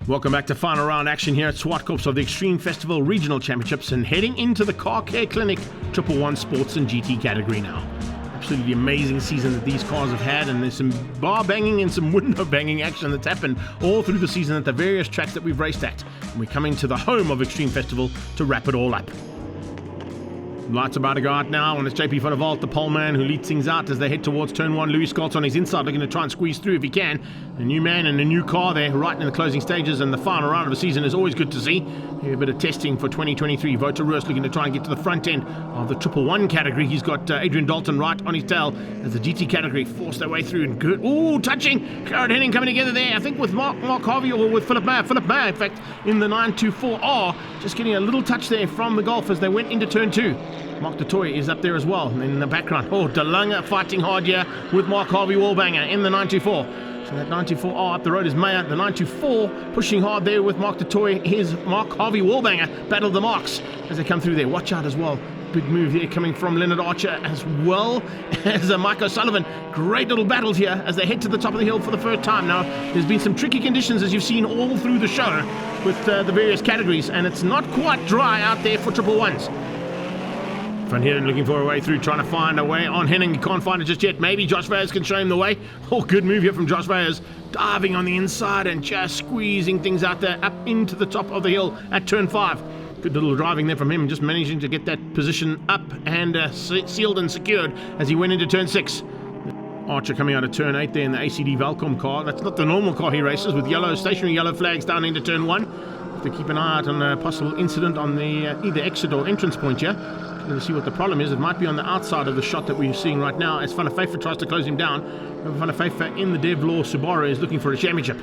Welcome back to final round action here at Zwartkops of the Extreme Festival Regional Championships, and heading into the Car Care Clinic 111 Sports and GT category now. Absolutely amazing season that these cars have had, and there's some bar banging and some window banging action that's happened all through the season at the various tracks that we've raced at. And we're coming to the home of Extreme Festival to wrap it all up. Lights about to go out now, and it's JP Vanderwalt, the pole man, who leads things out as they head towards turn one. Louis Scholz on his inside, looking to try and squeeze through if he can. A new man and a new car there, right in the closing stages, and the final round of the season is always good to see. A bit of testing for 2023. Wouter Roos looking to try and get to the front end of the 111 category. He's got Adrian Dalton right on his tail as the GT category force their way through. And good, touching. Garrett Henning coming together there, I think with Mark Harvey or with Philip Mayer. Philip Mayer, in fact, in the 924R, just getting a little touch there from the Golf as they went into turn two. Mark du Toit is up there as well in the background. De Lange fighting hard here with Mark Harvey Wallbanger in the 924. So that 924R up the road is Mayer. The 924 pushing hard there with Mark du Toit. Here's Mark Harvey Wallbanger. Battle the marks as they come through there. Watch out as well. Big move here coming from Leonard Archer as well as Mike O'Sullivan. Great little battles here as they head to the top of the hill for the first time. Now, there's been some tricky conditions as you've seen all through the show with the various categories, and it's not quite dry out there for 111s. Van Heeren looking for a way through, trying to find a way on Henning. He can't find it just yet. Maybe Josh Veyers can show him the way. Good move here from Josh Veyers. Diving on the inside and just squeezing things out there up into the top of the hill at turn 5. Good little driving there from him, just managing to get that position up and sealed and secured as he went into turn 6. Archer coming out of turn 8 there in the ACD Valcom car. That's not the normal car he races, with stationary yellow flags down into turn 1. Have to keep an eye out on a possible incident on the either exit or entrance point here. To see what the problem is. It might be on the outside of the shot that we're seeing right now as Van der Pfeiffer tries to close him down. Van der Pfeiffer in the Dev Law Subaru is looking for a championship.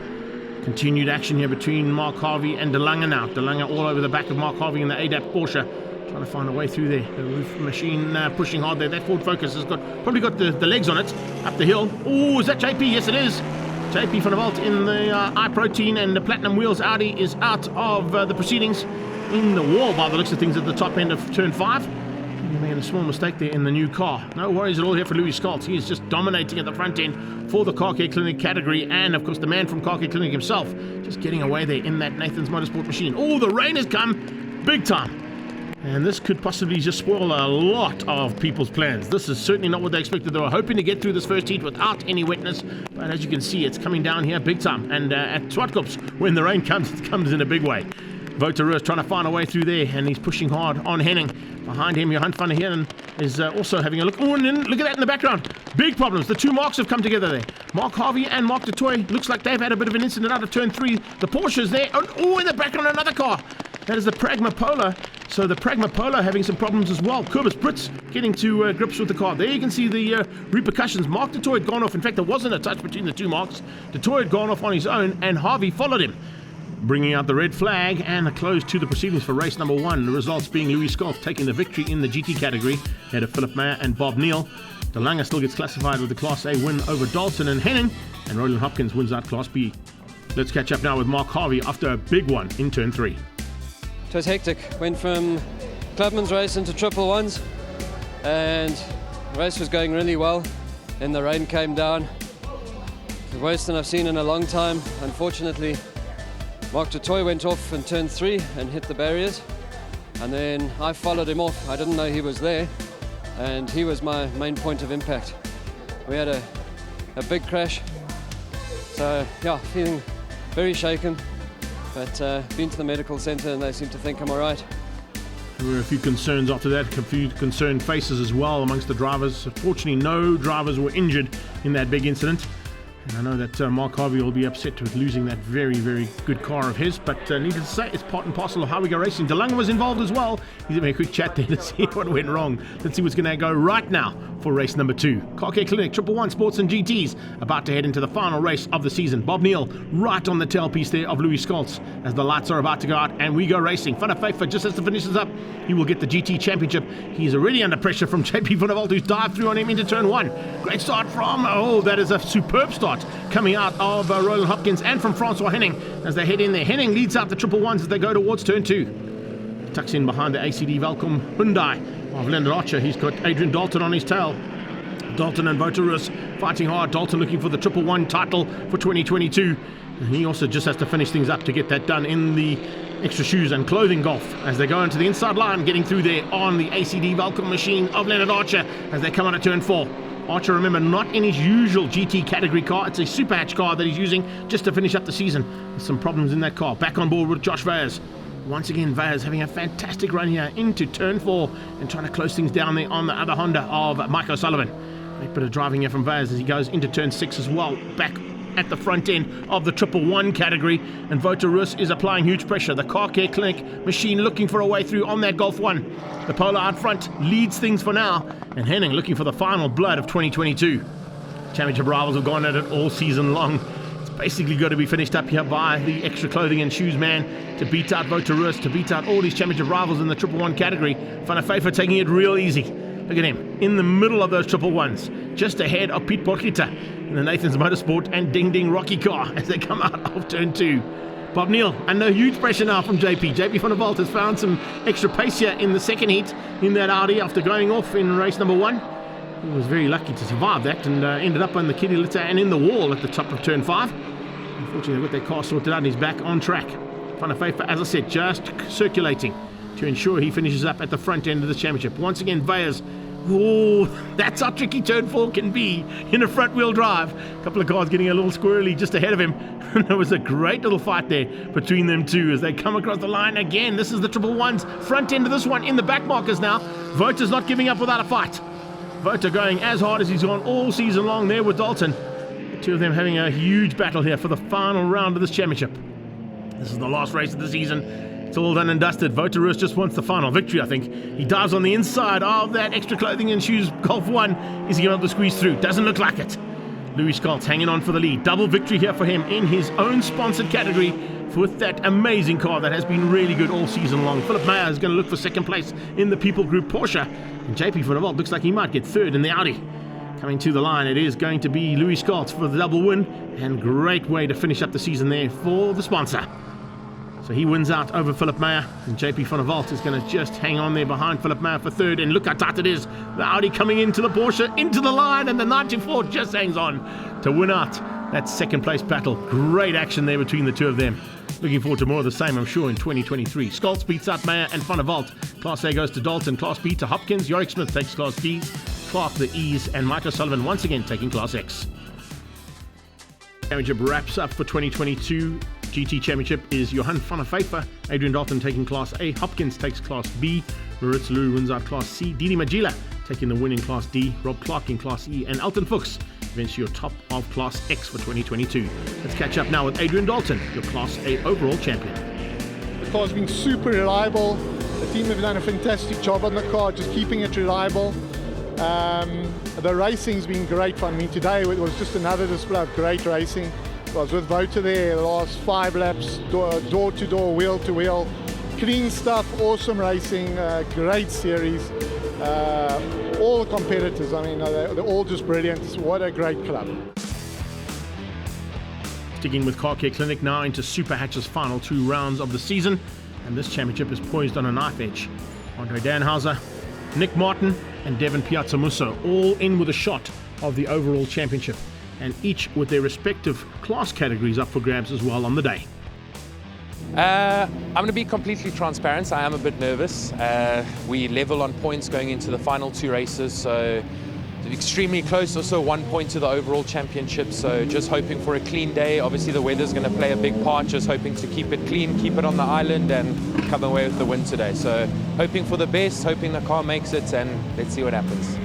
Continued action here between Mark Harvey and De Lange now. De Lange all over the back of Mark Harvey in the ADAP Porsche, trying to find a way through there. The roof machine pushing hard there. That Ford Focus has probably got the legs on it up the hill. Is that JP? Yes, it is. JP Vanderwalt in the iProtein and the Platinum Wheels Audi is out of the proceedings in the wall by the looks of things at the top end of turn 5. He made a small mistake there in the new car. No worries at all here for Louis Scholz. He is just dominating at the front end for the Car Care Clinic category, and of course the man from Car Care Clinic himself just getting away there in that Nathan's Motorsport machine. The rain has come big time, and this could possibly just spoil a lot of people's plans. This is certainly not what they expected. They were hoping to get through this first heat without any wetness, but as you can see, it's coming down here big time. And at Zwartkops, when the rain comes, it comes in a big way. Wouter Roos trying to find a way through there, and he's pushing hard on Henning. Behind him, Johan van der Heeren is also having a look. And then look at that in the background. Big problems. The two Marks have come together there. Mark Harvey and Mark du Toit. Looks like they've had a bit of an incident out of turn 3. The Porsche is there. In the background, another car. That is the Pragma Polar. So the Pragma Polar having some problems as well. Kobus Brits getting to grips with the car. There you can see the repercussions. Mark du Toit had gone off. In fact, there wasn't a touch between the two Marks. Du Toit had gone off on his own, and Harvey followed him, bringing out the red flag and a close to the proceedings for race number 1. The results being Louis Scholz taking the victory in the GT category ahead of Philip Mayer and Bob Neal. De Lange still gets classified with the Class A win over Dalton and Henning, and Roland Hopkins wins out Class B. Let's catch up now with Mark Harvey after a big one in turn 3. It was hectic. Went from clubman's race into 111s, and the race was going really well. Then the rain came down. The worst than I've seen in a long time, unfortunately. Mark du Toit went off in turn 3 and hit the barriers, and then I followed him off. I didn't know he was there, and he was my main point of impact. We had a big crash, so yeah, feeling very shaken, but been to the medical centre and they seem to think I'm all right. There were a few concerns after that, a few concerned faces as well amongst the drivers. Fortunately, no drivers were injured in that big incident. And I know that Mark Harvey will be upset with losing that very, very good car of his, but needless to say, it's part and parcel of how we go racing. De Lange was involved as well. He's having a quick chat there to see what went wrong. Let's see what's going to go right now for race number 2. Car Care Clinic 111 Sports and GTs about to head into the final race of the season. Bob Neal right on the tailpiece there of Louis Scholz as the lights are about to go out and we go racing. Van der Pfeiffer, just as the finish is up, he will get the GT championship. He's already under pressure from JP Vanderwalt, who's dived through on him into turn 1. Great start from, that is a superb start coming out of Roland Hopkins and from Francois Henning as they head in there. Henning leads out the 111s as they go towards turn 2. Tucks in behind the ACD Valcom Hyundai of Leonard Archer. He's got Adrian Dalton on his tail. Dalton and Wouter Roos fighting hard. Dalton looking for the 111 title for 2022. And he also just has to finish things up to get that done in the extra shoes and clothing golf as they go into the inside line, getting through there on the ACD Zwartkops machine of Leonard Archer as they come out of turn 4. Archer, remember, not in his usual GT category car. It's a Superhatch car that he's using just to finish up the season. There's some problems in that car. Back on board with Josh Veyers. Once again, Veyers having a fantastic run here into turn 4 and trying to close things down there on the other Honda of Mike O'Sullivan. A bit of driving here from Veyers as he goes into turn 6 as well. Back at the front end of the 111 category, and Wouter Roos is applying huge pressure. The Car Care Clinic machine looking for a way through on that Golf 1. The Polo out front leads things for now, and Henning looking for the final blood of 2022. Championship rivals have gone at it all season long. It's basically got to be finished up here by the extra clothing and shoes man to beat out Wouter Roos, to beat out all these championship rivals in the 111 category. Van der Vyver taking it real easy. Look at him, in the middle of those 111s, just ahead of Piet Potgieter in the Nathan's Motorsport and Ding Ding Rocky car as they come out of turn 2. Bob Neal, under huge pressure now from JP. JP van der Walt has found some extra pace here in the second heat in that Audi after going off in race number 1. He was very lucky to survive that and ended up on the kiddie litter and in the wall at the top of turn 5. Unfortunately, they've got their car sorted out and he's back on track. Van der Vyver, as I said, just circulating to ensure he finishes up at the front end of the championship. Once again, Veyers. Oh, that's how tricky turn 4 can be in a front-wheel drive. A couple of cars getting a little squirrely just ahead of him. And there was a great little fight there between them two as they come across the line again. This is the 111s. Front end of this one in the back markers now. Wouter's not giving up without a fight. Wouter going as hard as he's gone all season long there with Dalton. The two of them having a huge battle here for the final round of this championship. This is the last race of the season. It's all done and dusted. Wouter Roos just wants the final victory, I think. He dives on the inside of that extra clothing and shoes Golf 1. Is he going to be able to squeeze through? Doesn't look like it. Louis Scholz hanging on for the lead. Double victory here for him in his own sponsored category with that amazing car that has been really good all season long. Philip Meyer is going to look for second place in the People Group Porsche. And JP van der Walt looks like he might get third in the Audi. Coming to the line, it is going to be Louis Scholz for the double win. And great way to finish up the season there for the sponsor. So he wins out over Philip Meyer, and JP van der Walt is going to just hang on there behind Philip Meyer for third. And look how tight it is. The Audi coming into the Porsche, into the line, and the 94 just hangs on to win out that second place battle. Great action there between the two of them. Looking forward to more of the same, I'm sure, in 2023. Scholz beats out Meyer and van der Walt. Class A goes to Dalton, Class B to Hopkins. Yorick Smith takes Class D's, Clark the E's, and Mike O'Sullivan once again taking Class X. Championship wraps up for 2022. GT Championship is Johan van der Vyver, Adrian Dalton taking Class A, Hopkins takes Class B, Maritz Lou wins out Class C, Didi Magila taking the win in Class D, Rob Clark in Class E, and Elton Fuchs eventually your top of Class X for 2022. Let's catch up now with Adrian Dalton, your Class A overall champion. The car's been super reliable. The team have done a fantastic job on the car, just keeping it reliable. The racing's been great fun. I mean, today it was just another display of great racing. I was with Wouter there the last 5 laps, door to door, wheel to wheel. Clean stuff, awesome racing, great series. All the competitors, I mean, they're all just brilliant. What a great club. Sticking with Car Care Clinic now into Superhatch's final 2 rounds of the season, and this championship is poised on a knife edge. Andre Danhauser, Nick Martin, and Devin Piazzamusso all in with a shot of the overall championship, and each with their respective class categories up for grabs as well on the day. I'm going to be completely transparent. I am a bit nervous. We level on points going into the final 2 races, so extremely close, also 1 point to the overall championship, so just hoping for a clean day. Obviously the weather's going to play a big part, just hoping to keep it clean, keep it on the island and come away with the win today. So hoping for the best, hoping the car makes it, and let's see what happens.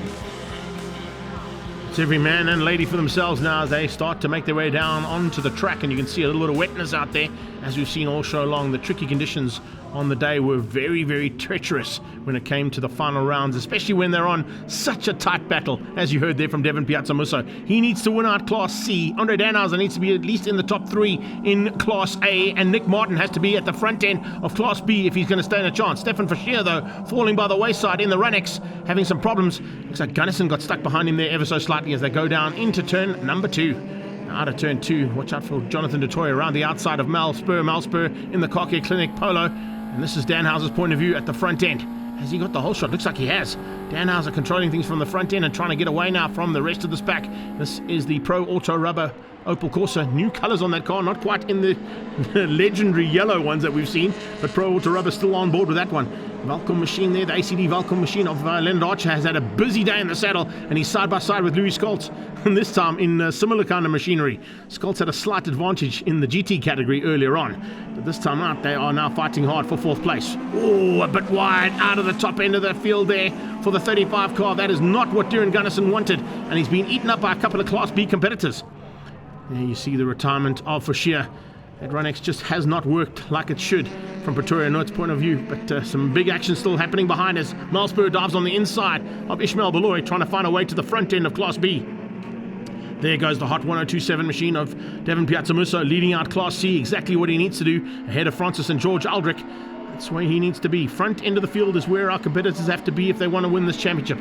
It's every man and lady for themselves now as they start to make their way down onto the track, and you can see a little bit of wetness out there. As we've seen all show long, the tricky conditions on the day were very, very treacherous when it came to the final rounds, especially when they're on such a tight battle, as you heard there from Devin Piazzamusso. He needs to win out Class C. Andre Danhauser needs to be at least in the top 3 in Class A, and Nick Martin has to be at the front end of Class B if he's going to stay in a chance. Stefan Verschier, though, falling by the wayside in the Run-X, having some problems. Looks like Gunnison got stuck behind him there ever so slightly as they go down into turn number 2. Out of turn 2, watch out for Jonathan DeToy around the outside of Mal Spur in the Car Care Clinic Polo. And this is Danhauser's point of view at the front end. Has he got the whole shot? Looks like he has. Danhauser controlling things from the front end and trying to get away now from the rest of this pack. This is the Pro Auto Rubber Opel Corsa. New colours on that car, not quite in the legendary yellow ones that we've seen, but Pro Auto Rubber still on board with that one. Vulcan machine there, the ACD Vulcan machine of Leonard Archer has had a busy day in the saddle, and he's side by side with Louis Scholz, and this time in similar kind of machinery. Scholz had a slight advantage in the GT category earlier on, but this time out they are now fighting hard for 4th place. Oh, a bit wide out of the top end of the field there for the 35 car. That is not what Darren Gunnison wanted, and he's been eaten up by a couple of Class B competitors. There you see the retirement of Forshia. That Runex just has not worked like it should from Pretoria North's point of view, but some big action still happening behind us. Malspur dives on the inside of Ishmael Beloy, trying to find a way to the front end of Class B. There goes the hot 1027 machine of Devin Piazzamusso, leading out Class C, exactly what he needs to do, ahead of Francis and George Aldrich. That's where he needs to be. Front end of the field is where our competitors have to be if they want to win this championship.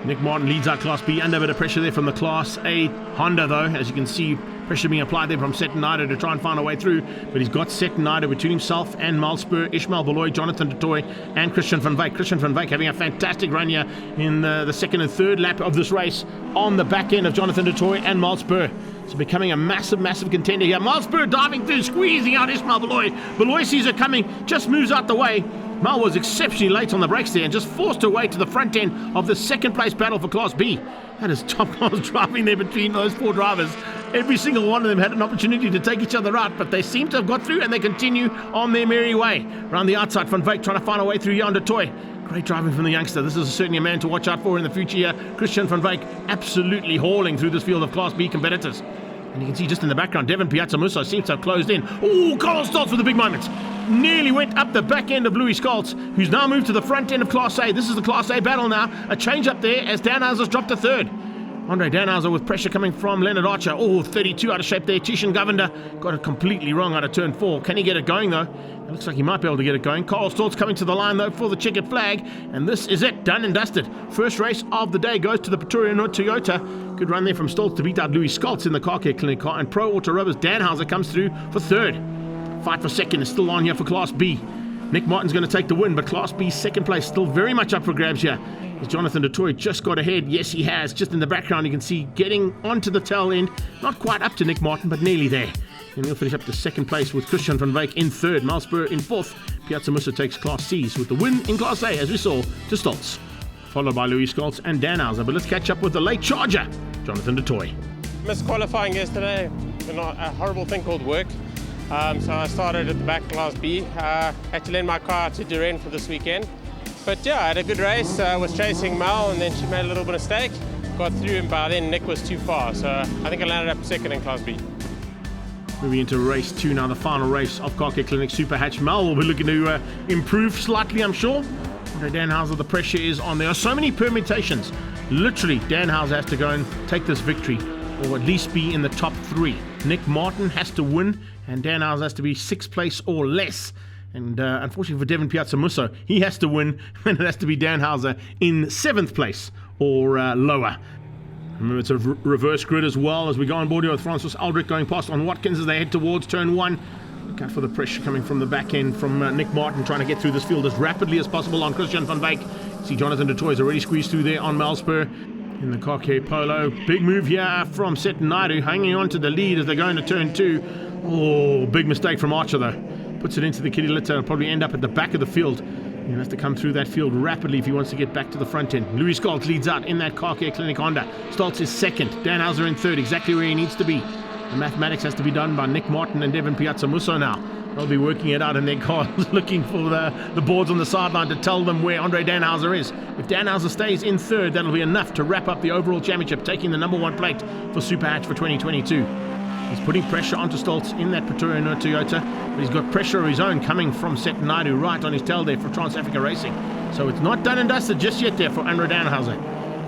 Nick Martin leads out Class B, under a bit of pressure there from the Class A Honda though. As you can see, pressure being applied there from Settenaider to try and find a way through, but he's got Settenaider between himself and Malspur, Ishmael Beloy, Jonathan du Toit and Christian van Wyk. Christian van Wyk having a fantastic run here in the second and third lap of this race on the back end of Jonathan du Toit and Malspur. So becoming a massive contender here. Malspur diving through, squeezing out Ishmael Beloy. Beloy sees her coming, just moves out the way. Mal was exceptionally late on the brakes there and just forced her way to the front end of the second place battle for Class B. That is top class driving there between those 4 drivers. Every single one of them had an opportunity to take each other out, but they seem to have got through and they continue on their merry way. Around the outside, Van Wyk trying to find a way through Jan du Toit. Great driving from the youngster. This is certainly a man to watch out for in the future here. Christian van Wyk absolutely hauling through this field of Class B competitors. And you can see just in the background, Devin Piazzamusso seems to have closed in. Oh, Carl Stoltz with the big moment. Nearly went up the back end of Louis Scholz, who's now moved to the front end of Class A. This is the Class A battle now. A change up there as Danhauser's dropped to 3rd. Andre Danhauser with pressure coming from Leonard Archer. Oh, 32 out of shape there. Tishan Govender got it completely wrong out of turn 4. Can he get it going though? It looks like he might be able to get it going. Carl Stoltz coming to the line though for the checkered flag. And this is it, done and dusted. First race of the day goes to the Pretoria North Toyota. Good run there from Stoltz to beat out Louis Scholz in the car care clinic car. And Pro Auto Rubbers Danhauser comes through for 3rd. Fight for 2nd is still on here for Class B. Nick Martin's going to take the win, but Class B 2nd place still very much up for grabs here. As Jonathan du Toit just got ahead. Yes, he has. Just in the background, you can see getting onto the tail end. Not quite up to Nick Martin, but nearly there. And we'll finish up to 2nd place with Christian van Wyk in 3rd. Malspur in 4th. Piazzamusso takes Class C's with the win in Class A, as we saw, to Stoltz. Followed by Louis Scholz and Danhauser. But let's catch up with the late charger, Jonathan du Toit. Missed qualifying yesterday. A horrible thing called work. So I started at the back, Class B. Had to lend my car to Duran for this weekend. But yeah, I had a good race. Was chasing Mel, and then she made a little bit of mistake. Got through, and by then Nick was too far. So I think I landed up 2nd in Class B. Moving into race 2 now, the final race of Car Care Clinic Superhatch. Mel will be looking to improve slightly, I'm sure. Andre Danhauser, the pressure is on. There are so many permutations. Literally, Danhauser has to go and take this victory, or at least be in the top 3. Nick Martin has to win, and Danhauser has to be 6th place or less. And unfortunately for Devin Piazzamusso, he has to win, and it has to be Danhauser in 7th place or lower. Remember, it's a reverse grid as well as we go on board here with Francis Aldrich going past on Watkins as they head towards turn 1. Look out for the pressure coming from the back end from Nick Martin, trying to get through this field as rapidly as possible on Christian van Wyk. See Jonathan du Toit already squeezed through there on Malspur in the Car Care Polo. Big move here from Settenaider, hanging on to the lead as they go into turn 2. Oh, big mistake from Archer though. Puts it into the kitty litter and probably end up at the back of the field. He'll have to come through that field rapidly if he wants to get back to the front end. Louis Scholz leads out in that Car Care Clinic Honda. Stoltz is 2nd. Danhauser in 3rd, exactly where he needs to be. The mathematics has to be done by Nick Martin and Devin Piazzamusso now. They'll be working it out in their cars, looking for the boards on the sideline to tell them where Andre Danhauser is. If Danhauser stays in 3rd, that'll be enough to wrap up the overall championship, taking the number 1 plate for Superhatch for 2022. He's putting pressure onto Stoltz in that Pretoria North Toyota, but he's got pressure of his own coming from Settenaider right on his tail there for Trans-Africa Racing. So it's not done and dusted just yet there for Andre Danhauser.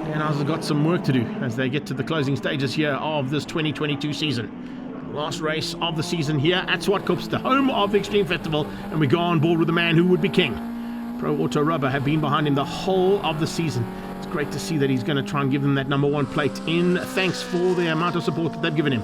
Danhauser's got some work to do as they get to the closing stages here of this 2022 season. Last race of the season here at Zwartkops, the home of the Extreme Festival, and we go on board with the man who would be king. Pro Auto Rubber have been behind him the whole of the season. It's great to see that he's going to try and give them that number 1 plate in thanks for the amount of support that they've given him.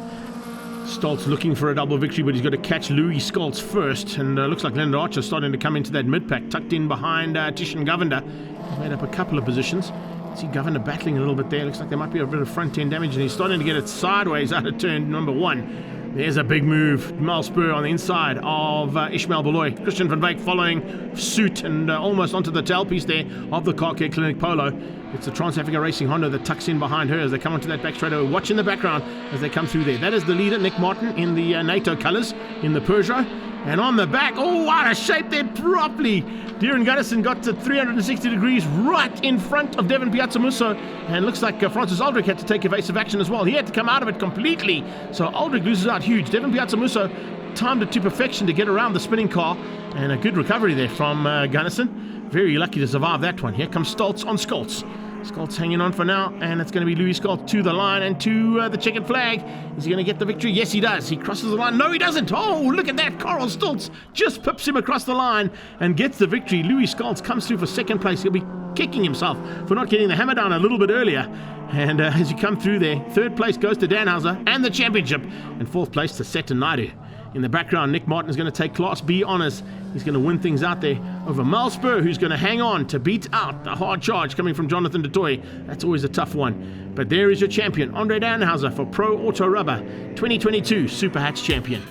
Stoltz looking for a double victory, but he's got to catch Louis Stoltz first. And looks like Leonard Archer starting to come into that mid-pack, tucked in behind Tishan Govender. He's made up a couple of positions. See Govender battling a little bit there. Looks like there might be a bit of front-end damage, and he's starting to get it sideways out of turn number 1. There's a big move. Mal Spur on the inside of Ishmael Beloy. Christian van Wyk following suit and almost onto the tailpiece there of the Car Care Clinic Polo. It's the Trans-Africa Racing Honda that tucks in behind her as they come onto that back straight. Watch in the background as they come through there. That is the leader, Nick Martin, in the NATO colours in the Peugeot. And on the back, oh, what a shape there properly. Darren Gunnison got to 360 degrees right in front of Devin Piazzamusso. And looks like Francis Aldrich had to take evasive action as well. He had to come out of it completely. So Aldrich loses out huge. Devin Piazzamusso timed it to perfection to get around the spinning car. And a good recovery there from Gunnison. Very lucky to survive that one. Here comes Stoltz on Stoltz. Stoltz hanging on for now, and it's going to be Louis Stoltz to the line and to the checkered flag. Is he going to get the victory? Yes, he does. He crosses the line. No, he doesn't. Oh, look at that. Carl Stoltz just pips him across the line and gets the victory. Louis Stoltz comes through for second place. He'll be kicking himself for not getting the hammer down a little bit earlier. And as you come through there, third place goes to Dan Hauser and the championship, and fourth place to Seton Naidu. In the background, Nick Martin is going to take Class B honours. He's going to win things out there over Mal Spur, who's going to hang on to beat out the hard charge coming from Jonathan Dutoy. That's always a tough one. But there is your champion, Andre Danhauser, for Pro Auto Rubber 2022 Superhatch champion.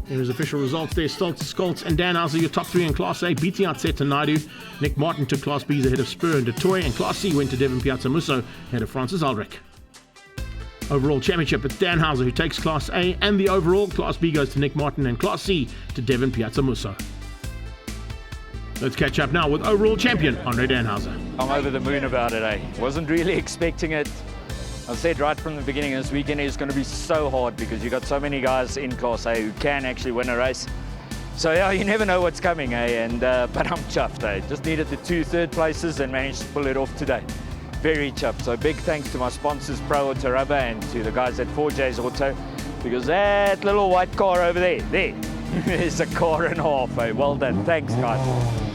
There is official results there. Stoltz, Skoltz and Danhauser, your top 3 in Class A, beating out Seton Naidu. Nick Martin took Class B's ahead of Spur and Dutoy, and Class C went to Devin Piazzamusso ahead of Francis Aldrich. Overall championship, it's Dan Hauser who takes Class A, and the overall Class B goes to Nick Martin, and Class C to Devin Piazzamusso. Let's catch up now with overall champion Andre Danhauser. I'm over the moon about it, eh? Wasn't really expecting it. I said right from the beginning, this weekend is going to be so hard because you got so many guys in Class A who can actually win a race. So yeah, you never know what's coming, eh? But I'm chuffed, eh? Just needed the 2 third places and managed to pull it off today. Very chuffed. So big thanks to my sponsors, Pro Auto Rubber, and to the guys at 4J's Auto, because that little white car over there, is a car and a half. Eh? Well done. Thanks, guys.